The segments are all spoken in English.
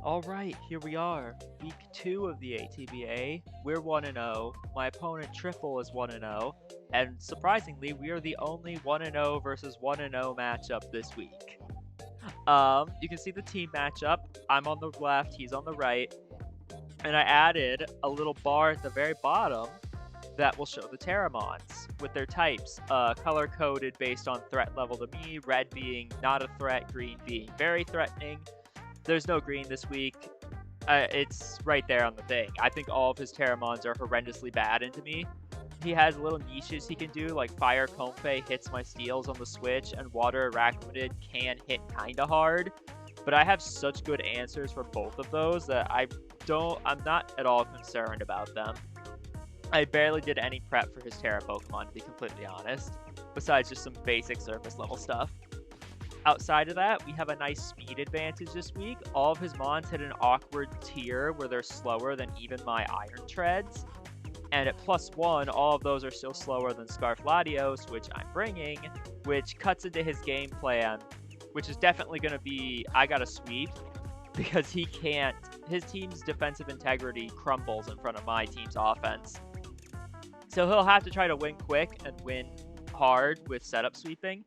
Alright, here we are. Week 2 of the ATBA. We're 1-0. My opponent Triple is 1-0. And surprisingly, we are the only 1-0 versus 1-0 matchup this week. You can see the team matchup. I'm on the left, he's on the right. And I added a little bar at the very bottom that will show the Terramons with their types, color-coded based on threat level to me, red being not a threat, green being very threatening. There's no green this week. It's right there on the thing. I think all of his Terramons are horrendously bad into me. He has little niches he can do, like Fire Comfey hits my steals on the switch, and Water Arachnid can hit kinda hard. But I have such good answers for both of those that I'm not at all concerned about them. I barely did any prep for his Terra Pokemon, to be completely honest, besides just some basic surface level stuff. Outside of that, we have a nice speed advantage this week. All of his mons hit an awkward tier where they're slower than even my Iron Treads. And at +1, all of those are still slower than Scarf Latios, which I'm bringing, which cuts into his game plan, which is definitely going to be, I got to sweep, because his team's defensive integrity crumbles in front of my team's offense. So he'll have to try to win quick and win hard with setup sweeping,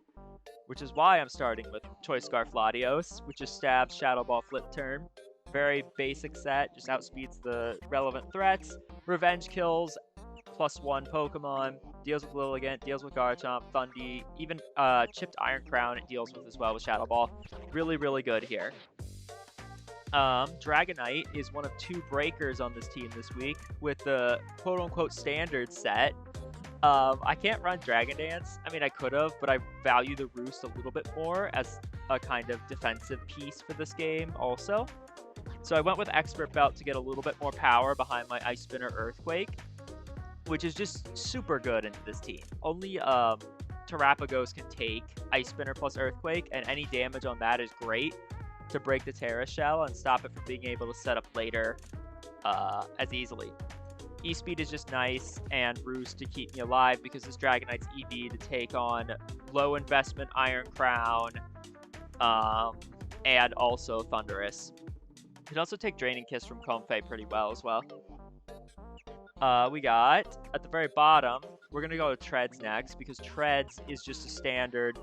which is why I'm starting with Choice Scarf Latios, which is Stab, Shadow Ball, Flip Turn. Very basic set, just outspeeds the relevant threats. Revenge kills, +1 Pokemon, deals with Lilligant, deals with Garchomp, Thundy, even Chipped Iron Crown it deals with as well with Shadow Ball. Really, really good here. Dragonite is one of 2 breakers on this team this week with the quote-unquote standard set. I can't run Dragon Dance. I mean, I could have, but I value the Roost a little bit more as a kind of defensive piece for this game also. So I went with Expert Belt to get a little bit more power behind my Ice Spinner Earthquake, which is just super good into this team. Only Terrapagos can take Ice Spinner plus Earthquake, and any damage on that is great to break the Terra Shell and stop it from being able to set up later as easily. E-Speed is just nice, and Roost to keep me alive because this Dragonite's EV to take on low investment Iron Crown, and also Thundurus. You can also take Draining Kiss from Comfey pretty well as well. We got, at the very bottom, we're going to go to Treads next, because Treads is just a standard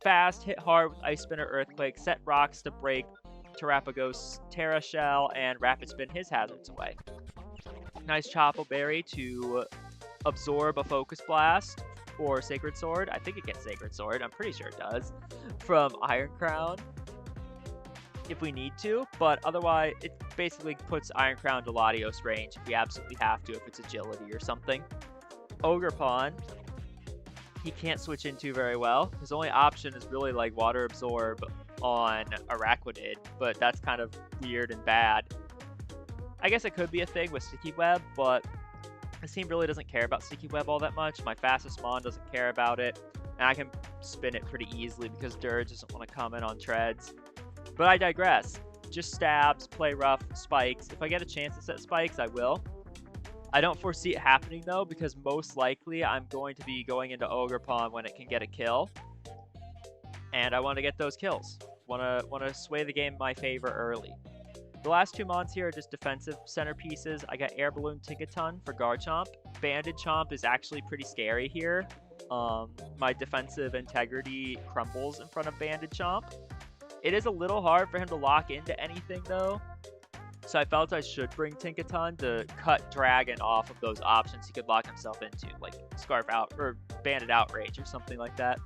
fast, hit hard with Ice Spinner Earthquake, set rocks to break Terrapagos Terra Shell, and Rapid Spin his hazards away. Nice Chople Berry to absorb a Focus Blast or Sacred Sword. I think it gets Sacred Sword, I'm pretty sure it does, from Iron Crown if we need to, but otherwise it basically puts Iron Crown to Latios range if we absolutely have to, if it's agility or something. Ogerpon, he can't switch into very well. His only option is really like Water Absorb on Arachnid, but that's kind of weird and bad. I guess it could be a thing with Sticky Web, but this team really doesn't care about Sticky Web all that much. My fastest Mon doesn't care about it, and I can spin it pretty easily because Dirge doesn't want to comment on Treads. But I digress. Just stabs, play rough, spikes. If I get a chance to set spikes, I will. I don't foresee it happening though, because most likely I'm going to be going into Ogerpon when it can get a kill. And I want to get those kills. Want to sway the game in my favor early. The last 2 mons here are just defensive centerpieces. I got Air Balloon Tinkaton for Garchomp. Banded Chomp is actually pretty scary here. My defensive integrity crumbles in front of Banded Chomp. It is a little hard for him to lock into anything though, so I felt I should bring Tinkaton to cut Dragon off of those options he could lock himself into, like Scarf Out or Banded Outrage or something like that.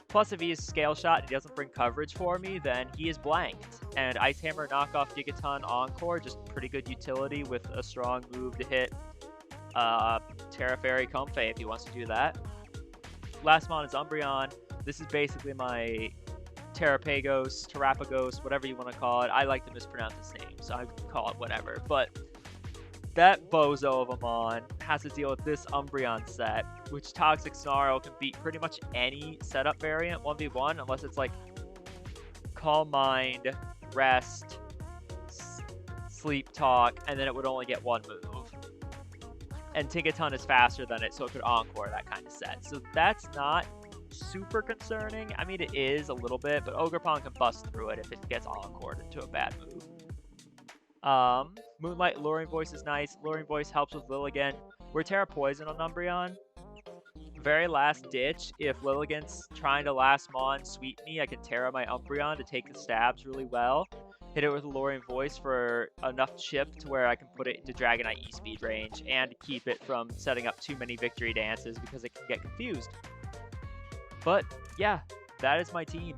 Plus, if he is Scale Shot and he doesn't bring coverage for me, then he is blanked. And Ice Hammer knockoff Gigaton Encore, just pretty good utility with a strong move to hit Terra Fairy Comfey if he wants to do that. Last mon is Umbreon. This is basically my Terrapagos, whatever you want to call it. I like to mispronounce his name, so I call it whatever. But that bozo of a mon has to deal with this Umbreon set, which Toxic Snarl can beat pretty much any setup variant 1v1, unless it's like Calm Mind, Rest, Sleep Talk, and then it would only get 1 move. And Tinkaton is faster than it, so it could Encore that kind of set. So that's not super concerning. I mean, it is a little bit, but Ogerpon can bust through it if it gets Encored into a bad move. Moonlight Luring Voice is nice. Luring Voice helps with Lilligant. We're Terra Poison on Umbreon. Very last ditch, if Lilligant's trying to last Mon sweep me, I can Terra my Umbreon to take the stabs really well. Hit it with a Luring Voice for enough chip to where I can put it into Dragonite E-Speed range and keep it from setting up too many victory dances because it can get confused. But yeah, that is my team.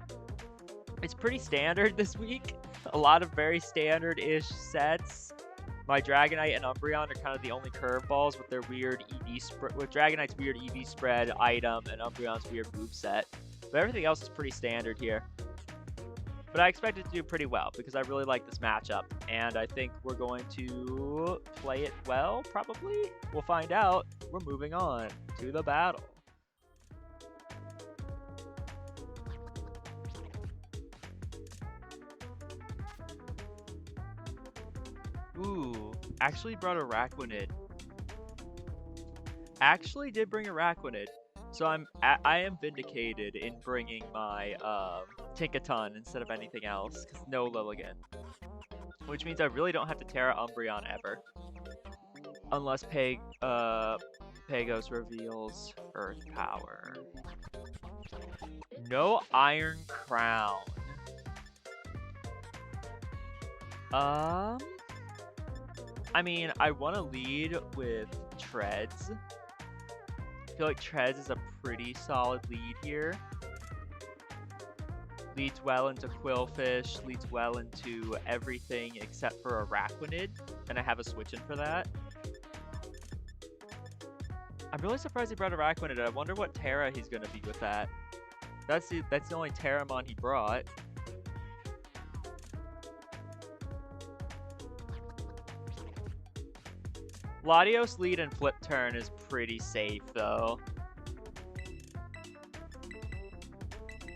It's pretty standard this week. A lot of very standard-ish sets. My Dragonite and Umbreon are kind of the only curveballs with their weird EV spread, with Dragonite's weird EV spread item and Umbreon's weird moveset. But everything else is pretty standard here. But I expect it to do pretty well because I really like this matchup. And I think we're going to play it well, probably. We'll find out. We're moving on to the battle. Ooh, actually brought a Araquanid. Actually did bring a Araquanid. So I am vindicated in bringing my Tinkaton instead of anything else, because no Lilligant. Which means I really don't have to Terra Umbreon ever. Unless Pagos reveals Earth Power. No Iron Crown. I mean, I want to lead with Treads. I feel like Treads is a pretty solid lead here. Leads well into Quillfish, leads well into everything except for Araquanid, and I have a switch in for that. I'm really surprised he brought Araquanid. I wonder what Terra he's going to be with that. That's the only Terramon he brought. Latios lead and flip turn is pretty safe, though.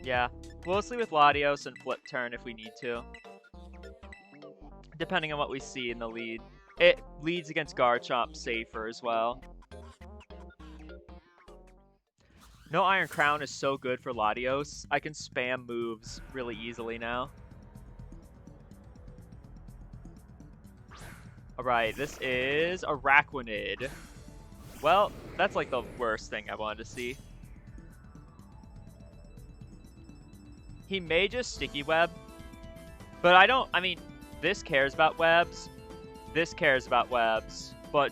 Yeah, mostly with Latios and flip turn if we need to. Depending on what we see in the lead. It leads against Garchomp safer as well. No Iron Crown is so good for Latios. I can spam moves really easily now. Alright, this is Araquanid. Well, that's like the worst thing I wanted to see. He may just Sticky Web, but I mean, this cares about webs, this cares about webs, but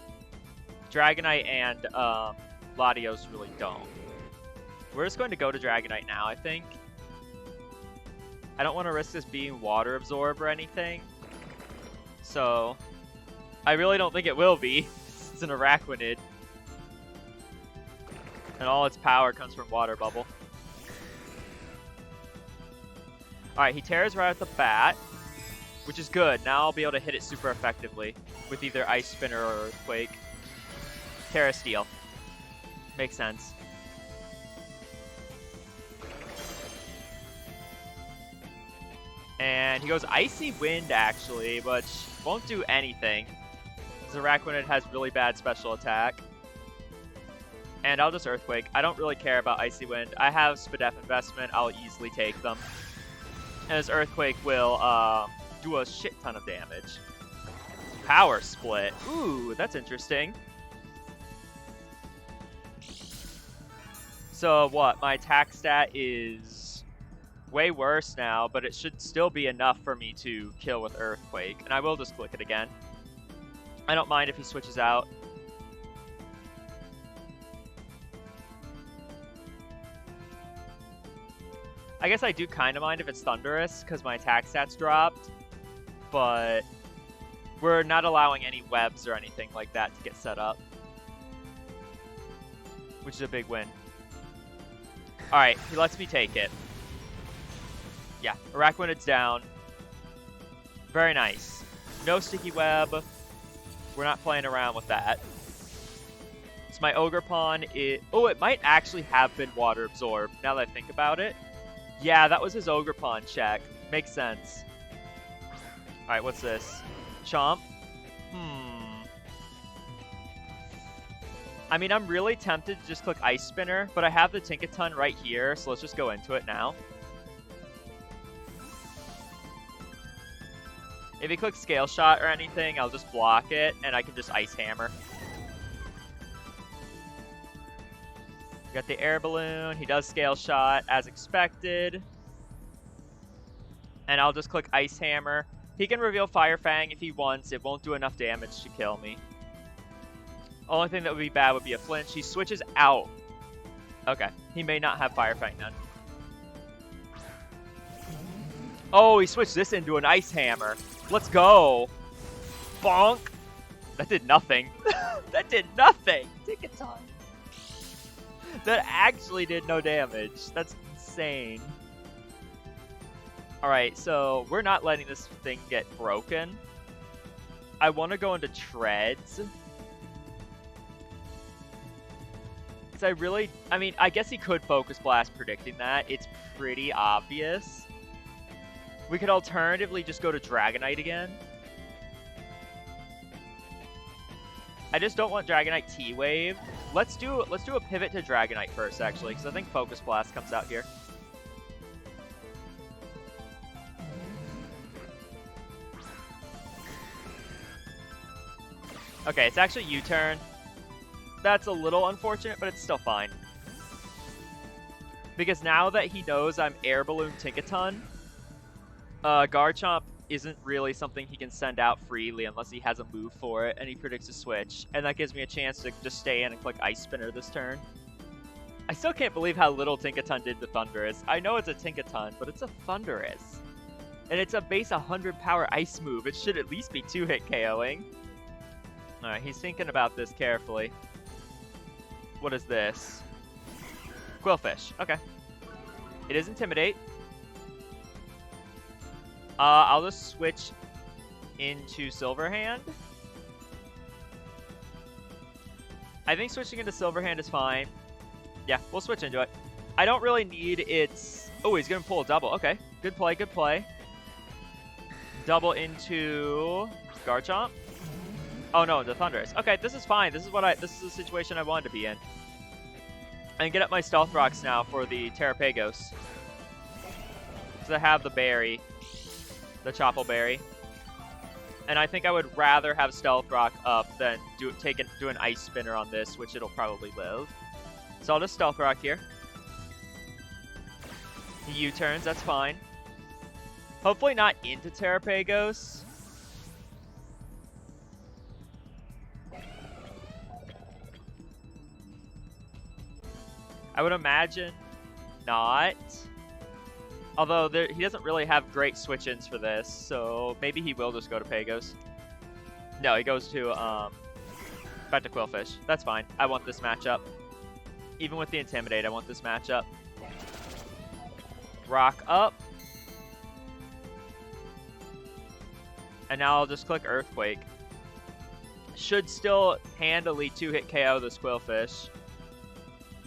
Dragonite and Latios really don't. We're just going to go to Dragonite now, I think. I don't want to risk this being Water Absorb or anything, so I really don't think it will be. It's an Araquanid. And all its power comes from Water Bubble. Alright, he tears right at the bat, which is good. Now I'll be able to hit it super effectively with either Ice Spinner or Earthquake. Terra Steel. Makes sense. And he goes Icy Wind, actually, but won't do anything. Araquanid has really bad special attack. And I'll just Earthquake. I don't really care about Icy Wind. I have Spadef Investment. I'll easily take them. And his Earthquake will do a shit ton of damage. Power Split. Ooh, that's interesting. So what? My attack stat is way worse now, but it should still be enough for me to kill with Earthquake. And I will just click it again. I don't mind if he switches out. I guess I do kind of mind if it's Thunderous, because my attack stats dropped. But we're not allowing any webs or anything like that to get set up. Which is a big win. Alright, he lets me take it. Yeah, Araquanid's down. Very nice. No Sticky Web. We're not playing around with that. So my Ogerpon is... Oh, it might actually have been Water Absorb, now that I think about it. Yeah, that was his Ogerpon check. Makes sense. Alright, what's this? Chomp? I mean, I'm really tempted to just click Ice Spinner, but I have the Tinkaton right here, so let's just go into it now. If he clicks Scale Shot or anything, I'll just block it, and I can just Ice Hammer. We got the Air Balloon. He does Scale Shot, as expected. And I'll just click Ice Hammer. He can reveal Fire Fang if he wants. It won't do enough damage to kill me. Only thing that would be bad would be a flinch. He switches out. Okay, he may not have Fire Fang then. Oh, he switched this into an Ice Hammer. Let's go. Bonk. That did nothing. That did nothing. Tinkaton. That actually did no damage. That's insane. Alright, so we're not letting this thing get broken. I want to go into Treads. I mean, I guess he could Focus Blast predicting that. It's pretty obvious. We could alternatively just go to Dragonite again. I just don't want Dragonite T-Wave. Let's do a pivot to Dragonite first, actually, because I think Focus Blast comes out here. Okay, it's actually U-turn. That's a little unfortunate, but it's still fine. Because now that he knows I'm Air Balloon Tinkaton, Garchomp isn't really something he can send out freely unless he has a move for it, and he predicts a switch. And that gives me a chance to just stay in and click Ice Spinner this turn. I still can't believe how little Tinkaton did to Thundurus. I know it's a Tinkaton, but it's a Thundurus. And it's a base 100 power Ice move. It should at least be 2-hit KOing. Alright, he's thinking about this carefully. What is this? Quillfish. Okay. It is Intimidate. I'll just switch into Silverhand. I think switching into Silverhand is fine. Yeah, we'll switch into it. I don't really need its... Oh, he's going to pull a double. Okay, good play, good play. Double into Garchomp. Oh no, the Thundurus. Okay, this is fine. This is the situation I wanted to be in. And get up my Stealth Rocks now for the Terrapagos. Because I have the berry. The Chople Berry. And I think I would rather have Stealth Rock up than do an Ice Spinner on this, which it'll probably live. So I'll just Stealth Rock here. He U-turns, that's fine. Hopefully not into Terrapagos. I would imagine not. Although he doesn't really have great switch-ins for this, so maybe he will just go to Pagos. No, he goes to, back to Quillfish. That's fine. I want this matchup. Even with the Intimidate, I want this matchup. Rock up. And now I'll just click Earthquake. Should still handily 2-hit KO this Quillfish.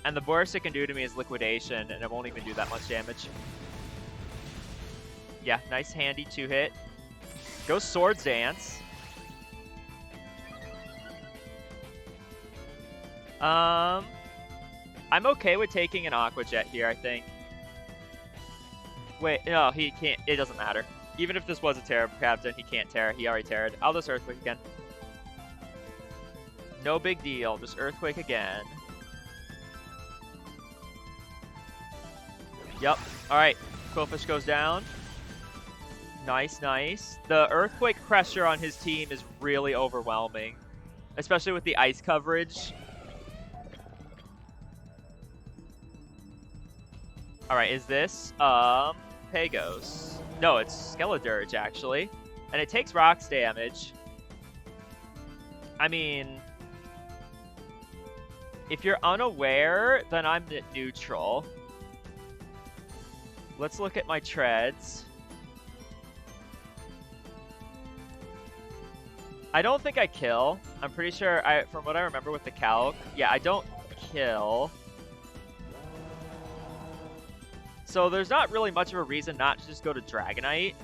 And the worst it can do to me is Liquidation, and it won't even do that much damage. Yeah, nice handy 2-hit. Go Swords Dance. I'm okay with taking an Aqua Jet here, I think. Wait, no, he can't. It doesn't matter. Even if this was a Terra Captain, he can't Terra. He already Terra'd. I'll just Earthquake again. No big deal. Just Earthquake again. Yep. Alright. Quillfish goes down. Nice, nice. The Earthquake pressure on his team is really overwhelming. Especially with the ice coverage. Alright, is this Pagos? No, it's Skeledirge, actually. And it takes rocks damage. I mean, if you're unaware, then I'm neutral. Let's look at my treads. I don't think I kill. I'm pretty sure, from what I remember with the calc, yeah, I don't kill. So there's not really much of a reason not to just go to Dragonite.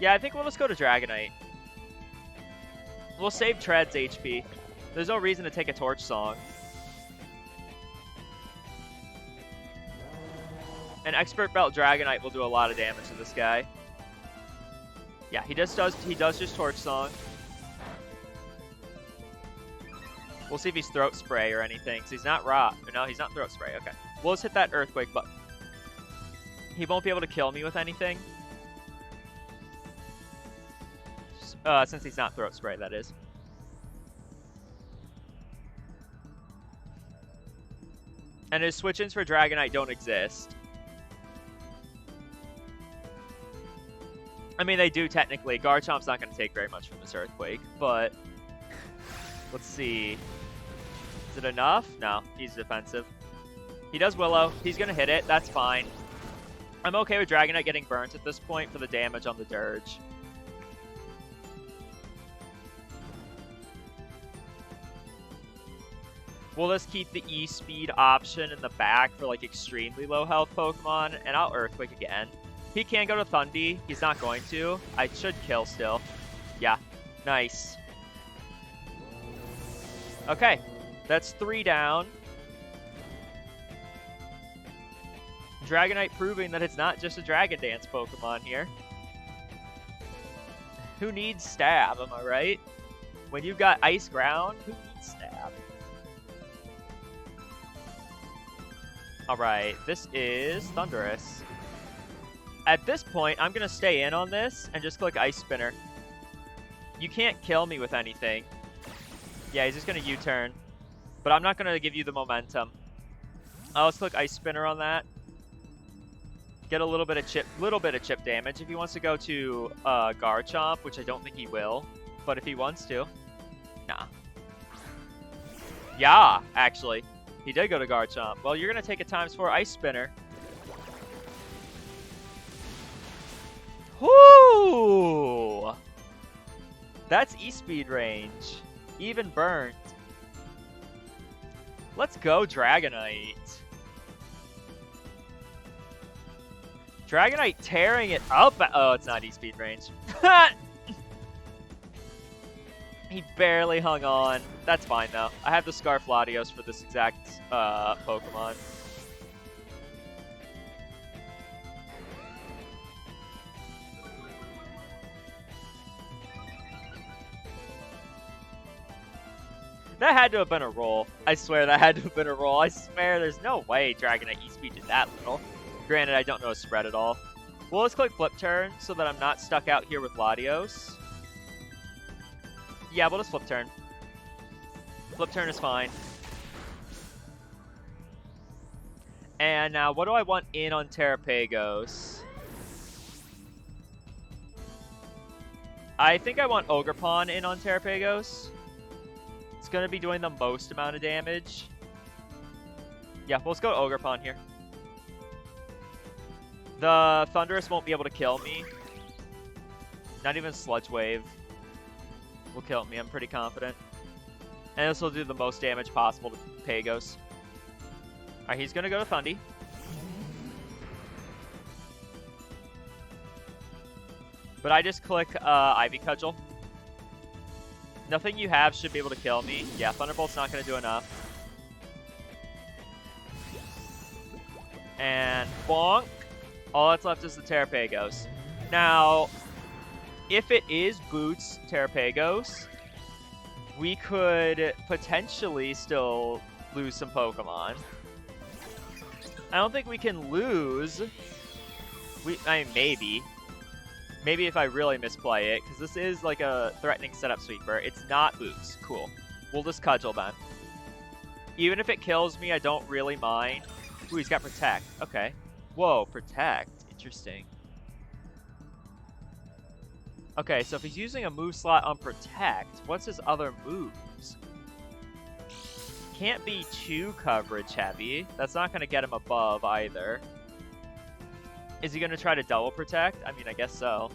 Yeah, I think we'll just go to Dragonite. We'll save Tread's HP. There's no reason to take a Torch Song. An Expert Belt Dragonite will do a lot of damage to this guy. Yeah, he does just Torch Song. We'll see if he's Throat Spray or anything, because he's not Rock. No, he's not Throat Spray. Okay. We'll just hit that Earthquake, but he won't be able to kill me with anything. Since he's not Throat Spray, that is. And his switch-ins for Dragonite don't exist. I mean, they do technically. Garchomp's not going to take very much from this Earthquake, but let's see. Is it enough? No, he's defensive. He does Willow. He's going to hit it. That's fine. I'm okay with Dragonite getting burnt at this point for the damage on the Dirge. We'll just keep the E-Speed option in the back for like extremely low health Pokemon, and I'll Earthquake again. He can go to Thundy. He's not going to. I should kill still. Yeah. Nice. Okay. That's 3 down. Dragonite proving that it's not just a Dragon Dance Pokemon here. Who needs Stab, am I right? When you've got Ice Ground, who needs Stab? Alright, this is Thundurus. At this point, I'm going to stay in on this and just click Ice Spinner. You can't kill me with anything. Yeah, he's just going to U-turn. But I'm not going to give you the momentum. Let's click Ice Spinner on that. Get a little bit of chip damage. If he wants to go to Garchomp, which I don't think he will, but if he wants to, nah. Yeah, actually, he did go to Garchomp. Well, you're gonna take a ×4 Ice Spinner. Whoo! That's E-Speed range, even burnt. Let's go, Dragonite. Dragonite tearing it up. Oh, it's not E-Speed range. He barely hung on. That's fine, though. I have the Scarf Latios for this exact Pokemon. That had to have been a roll. I swear that had to have been a roll. I swear there's no way Dragonite E-Speed did that little. Granted, I don't know a spread at all. Well, let's click Flip Turn so that I'm not stuck out here with Latios. Yeah, we'll just Flip Turn. Flip Turn is fine. And now, what do I want in on Terrapagos? I think I want Ogerpon in on Terrapagos. It's going to be doing the most amount of damage. Yeah, well, let's go Ogerpon here. The Thundurus won't be able to kill me. Not even Sludge Wave will kill me, I'm pretty confident. And this will do the most damage possible to Pagos. Alright, he's going to go to Thundy. But I just click Ivy Cudgel. Nothing you have should be able to kill me. Yeah, Thunderbolt's not going to do enough. And bonk. All that's left is the Terrapagos. Now, if it is Boots Terrapagos, we could potentially still lose some Pokemon. I don't think we can lose. I mean, maybe. Maybe if I really misplay it, because this is like a threatening setup sweeper. It's not Boots. Cool. We'll just Cudgel then. Even if it kills me, I don't really mind. Ooh, he's got Protect. Okay. Whoa, Protect. Interesting. Okay, so if he's using a move slot on Protect, what's his other moves? Can't be too coverage heavy. That's not going to get him above either. Is he going to try to double Protect? I mean, I guess so.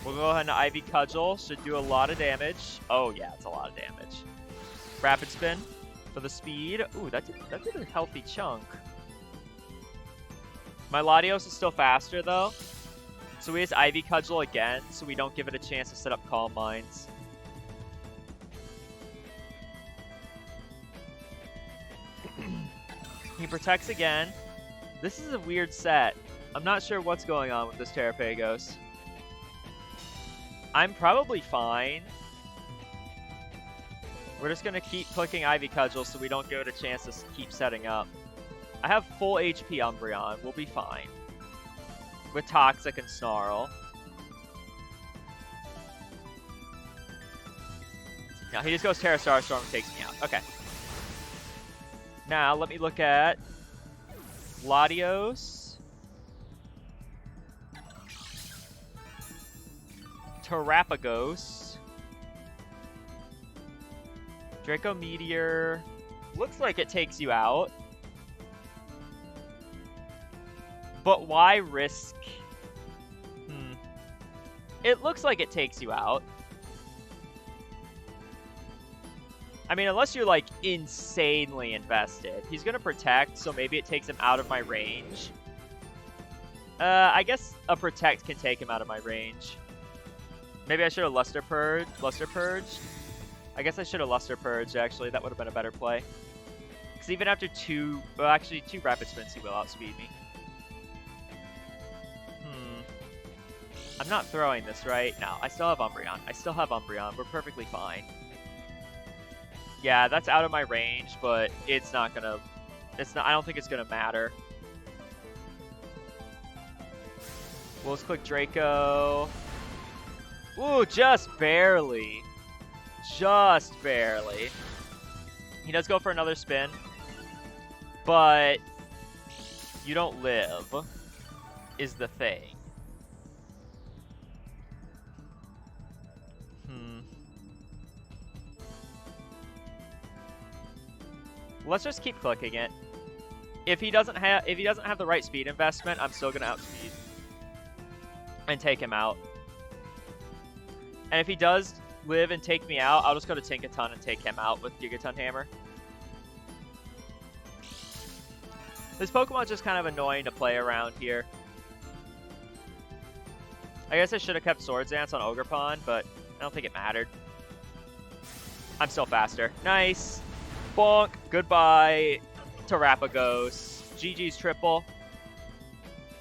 We'll go ahead and Ivy Cudgel. Should do a lot of damage. Oh, yeah, it's a lot of damage. Rapid Spin for the speed. Ooh, that did a healthy chunk. My Latios is still faster, though. So we just Ivy Cudgel again, so we don't give it a chance to set up Calm Minds. He protects again. This is a weird set. I'm not sure what's going on with this Terrapagos. I'm probably fine. We're just going to keep clicking Ivy Cudgel so we don't get a chance to keep setting up. I have full HP Umbreon. We'll be fine. With Toxic and Snarl. No, he just goes Terra Starstorm and takes me out. Okay. Now, let me look at Latios. Terrapagos. Draco Meteor. Looks like it takes you out. But why risk? It looks like it takes you out. I mean, unless you're, like, insanely invested. He's going to protect, so maybe it takes him out of my range. I guess a protect can take him out of my range. Maybe I should have Luster Purged. I guess I should have Luster Purged, actually. That would have been a better play. Because even after two Rapid Spins, he will outspeed me. I'm not throwing this, right? No, I still have Umbreon. We're perfectly fine. Yeah, that's out of my range, but it's not gonna... I don't think it's gonna matter. We'll just click Draco. Ooh, just barely. Just barely. He does go for another spin. But you don't live, is the thing. Let's just keep clicking it. If he doesn't have the right speed investment, I'm still gonna outspeed and take him out. And if he does live and take me out, I'll just go to Tinkaton and take him out with Gigaton Hammer. This Pokemon's just kind of annoying to play around here. I guess I should have kept Swords Dance on Ogerpon, but I don't think it mattered. I'm still faster. Nice. Bonk. Goodbye, Terrapagos. GG's triple.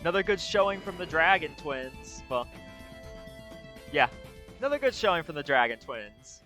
Another good showing from the Dragon Twins. Well, yeah. Another good showing from the Dragon Twins.